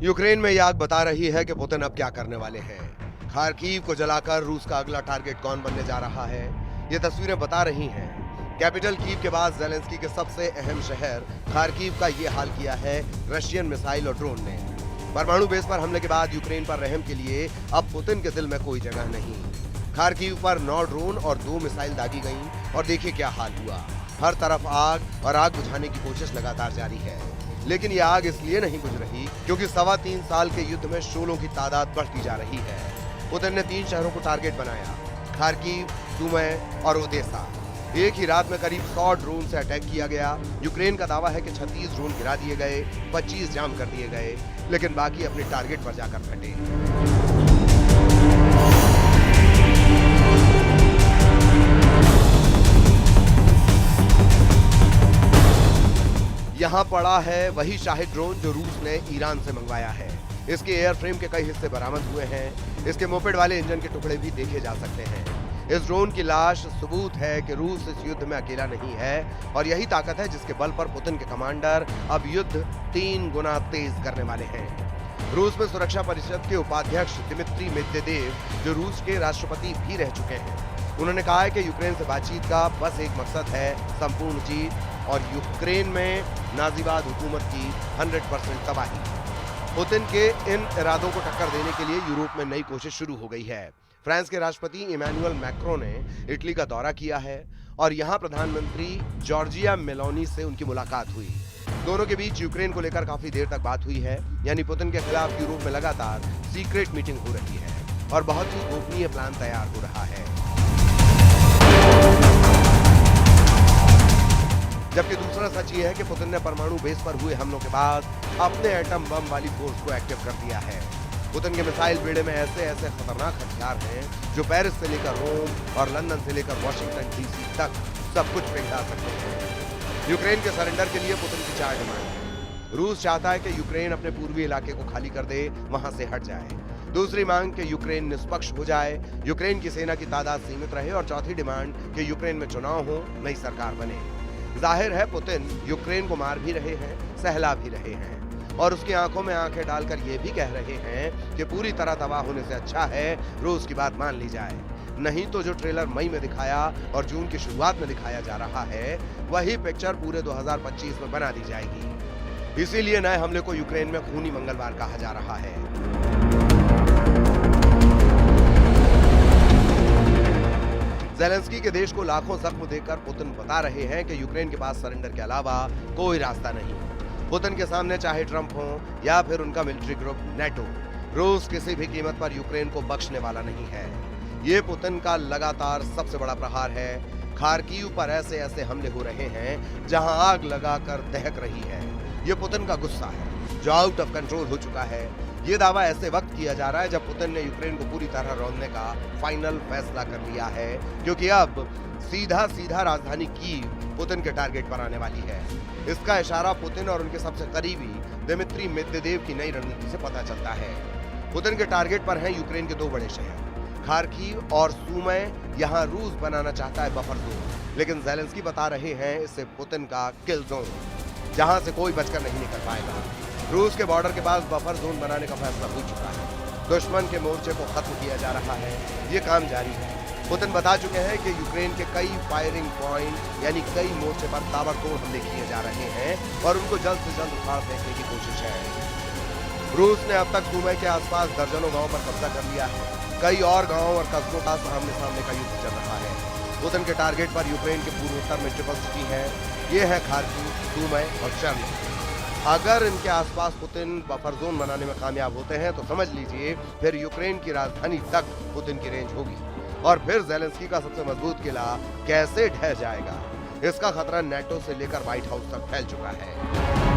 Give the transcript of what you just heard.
Ukraine में यह आग बता रही है कि पुतिन अब क्या करने वाले हैं। खार्किव को जलाकर रूस का अगला टारगेट कौन बनने जा रहा है, ये तस्वीरें बता रही हैं। कैपिटल कीव के बाद ज़ेलेंस्की के सबसे अहम शहर खार्किव का ये हाल किया है रशियन मिसाइल और ड्रोन ने। परमाणु बेस पर हमले के बाद यूक्रेन पर रहम के लिए अब पुतिन के दिल में कोई जगह नहीं। खार्किव पर 9 ड्रोन और 2 मिसाइल दागी गईं और देखिए क्या हाल हुआ। हर तरफ आग और आग बुझाने की कोशिश लगातार जारी है, लेकिन ये आग इसलिए नहीं बुझ रही क्योंकि 3.25 साल के युद्ध में शोलों की तादाद बढ़ती जा रही है। पुतिन ने 3 शहरों को टारगेट बनाया, खार्किव, सुमी और ओदेसा। एक ही रात में करीब 100 ड्रोन से अटैक किया गया। यूक्रेन का दावा है कि 36 ड्रोन गिरा दिए गए, 25 जाम कर दिए गए, लेकिन बाकी अपने टारगेट पर जाकर फटे। यहाँ पड़ा है वही शाहिद ड्रोन जो रूस ने ईरान से मंगवाया है। इसके एयरफ्रेम के कई हिस्से बरामद हुए हैं। इसके मोपेड वाले इंजन के टुकड़े भी देखे जा सकते हैं। इस ड्रोन की लाश सबूत है कि रूस इस युद्ध में अकेला नहीं है और यही ताकत है जिसके बल पर पुतिन के कमांडर अब युद्ध 3 गुना तेज करने वाले हैं। रूस में सुरक्षा परिषद के उपाध्यक्ष दिमित्री मेदवेदेव, जो रूस के राष्ट्रपति भी रह चुके हैं, उन्होंने कहा है कि यूक्रेन से बातचीत का बस एक मकसद है, संपूर्ण जीत और यूक्रेन में नाजीवाद हुकूमत की 100% तबाही। पुतिन के इन इरादों को टक्कर देने के लिए यूरोप में नई कोशिश शुरू हो गई है। फ्रांस के राष्ट्रपति इमैनुअल मैक्रों ने इटली का दौरा किया है और यहाँ प्रधानमंत्री जॉर्जिया मेलोनी से उनकी मुलाकात हुई। दोनों के बीच यूक्रेन को लेकर काफी देर तक बात हुई है, यानी पुतिन के खिलाफ यूरोप में लगातार सीक्रेट मीटिंग हो रही है और बहुत ही गोपनीय प्लान तैयार हो रहा है। जबकि दूसरा सच ये है कि पुतिन ने परमाणु बेस पर हुए हमलों के बाद अपने एटम बम वाली फोर्स को एक्टिव कर दिया है। पुतिन के मिसाइल बेड़े में ऐसे खतरनाक हथियार हैं जो पेरिस से लेकर रोम और लंदन से लेकर वॉशिंगटन डीसी तक सब कुछ फेंक डाल सकते हैं। यूक्रेन के सरेंडर के लिए पुतिन की 4 डिमांड है। रूस चाहता है कि यूक्रेन अपने पूर्वी इलाके को खाली कर दे, वहां से हट जाए। दूसरी मांग कि यूक्रेन निष्पक्ष हो जाए, यूक्रेन की सेना की तादाद सीमित रहे और चौथी डिमांड कि यूक्रेन में चुनाव हो, नई सरकार बने। जाहिर है पुतिन यूक्रेन को मार भी रहे हैं, सहला भी रहे हैं और उसकी आंखों में आंखें डालकर ये भी कह रहे हैं कि पूरी तरह तबाह होने से अच्छा है रूस की बात मान ली जाए। नहीं तो जो ट्रेलर मई में दिखाया और जून की शुरुआत में दिखाया जा रहा है, वही पिक्चर पूरे 2025 में बना दी जाएगी। इसीलिए नए हमले को यूक्रेन में खूनी मंगलवार कहा जा रहा है। ज़ेलेंस्की के देश को लाखों जख्म देकर पुतिन बता रहे हैं कि यूक्रेन के पास सरेंडर के अलावा कोई रास्ता नहीं। पुतिन के सामने चाहे ट्रंप हो या फिर उनका मिलिट्री ग्रुप नेटो, रूस किसी भी कीमत पर यूक्रेन को बख्शने वाला नहीं है। ये पुतिन का लगातार सबसे बड़ा प्रहार है। खार्किव पर ऐसे हमले हो रहे हैं जहां आग लगाकर दहक रही है। ये पुतिन का गुस्सा है जो आउट ऑफ कंट्रोल हो चुका है। ये दावा ऐसे वक्त किया जा रहा है जब पुतिन ने यूक्रेन को पूरी तरह रौंदने का फाइनल फैसला कर लिया है, क्योंकि अब सीधा राजधानी कीव पुतिन के टारगेट पर आने वाली है। इसका इशारा पुतिन और उनके सबसे करीबी दिमित्री मेदवेदेव की नई रणनीति से पता चलता है। पुतिन के टारगेट पर हैं यूक्रेन के 2 बड़े शहर खार्किव और सुमी। यहाँ रूस बनाना चाहता है बफर जोन, लेकिन ज़ेलेंस्की बता रहे हैं इससे पुतिन का किल जोन, जहां से कोई बचकर नहीं निकल पाएगा। रूस के बॉर्डर के पास बफर जोन बनाने का फैसला हो चुका है। दुश्मन के मोर्चे को खत्म किया जा रहा है, ये काम जारी है। पुतिन बता चुके हैं कि यूक्रेन के कई फायरिंग पॉइंट यानी कई मोर्चे पर ताबड़तोड़ हमले किए जा रहे हैं और उनको जल्द से जल्द उखाड़ फेंकने की कोशिश है। रूस ने अब तक सुमी के आसपास दर्जनों गांवों पर कब्जा कर लिया है। कई और गांवों और कस्बों का सामने का युद्ध चल रहा है। पुतिन के टारगेट पर यूक्रेन के पूर्वोत्तर में ट्रिपल सिटी है। ये है खार्किव, सुमी और चर्निहिव। अगर इनके आसपास पुतिन बफर जोन बनाने में कामयाब होते हैं तो समझ लीजिए फिर यूक्रेन की राजधानी तक पुतिन की रेंज होगी और फिर ज़ेलेंस्की का सबसे मजबूत किला कैसे ढह जाएगा, इसका खतरा नेटो से लेकर व्हाइट हाउस तक फैल चुका है।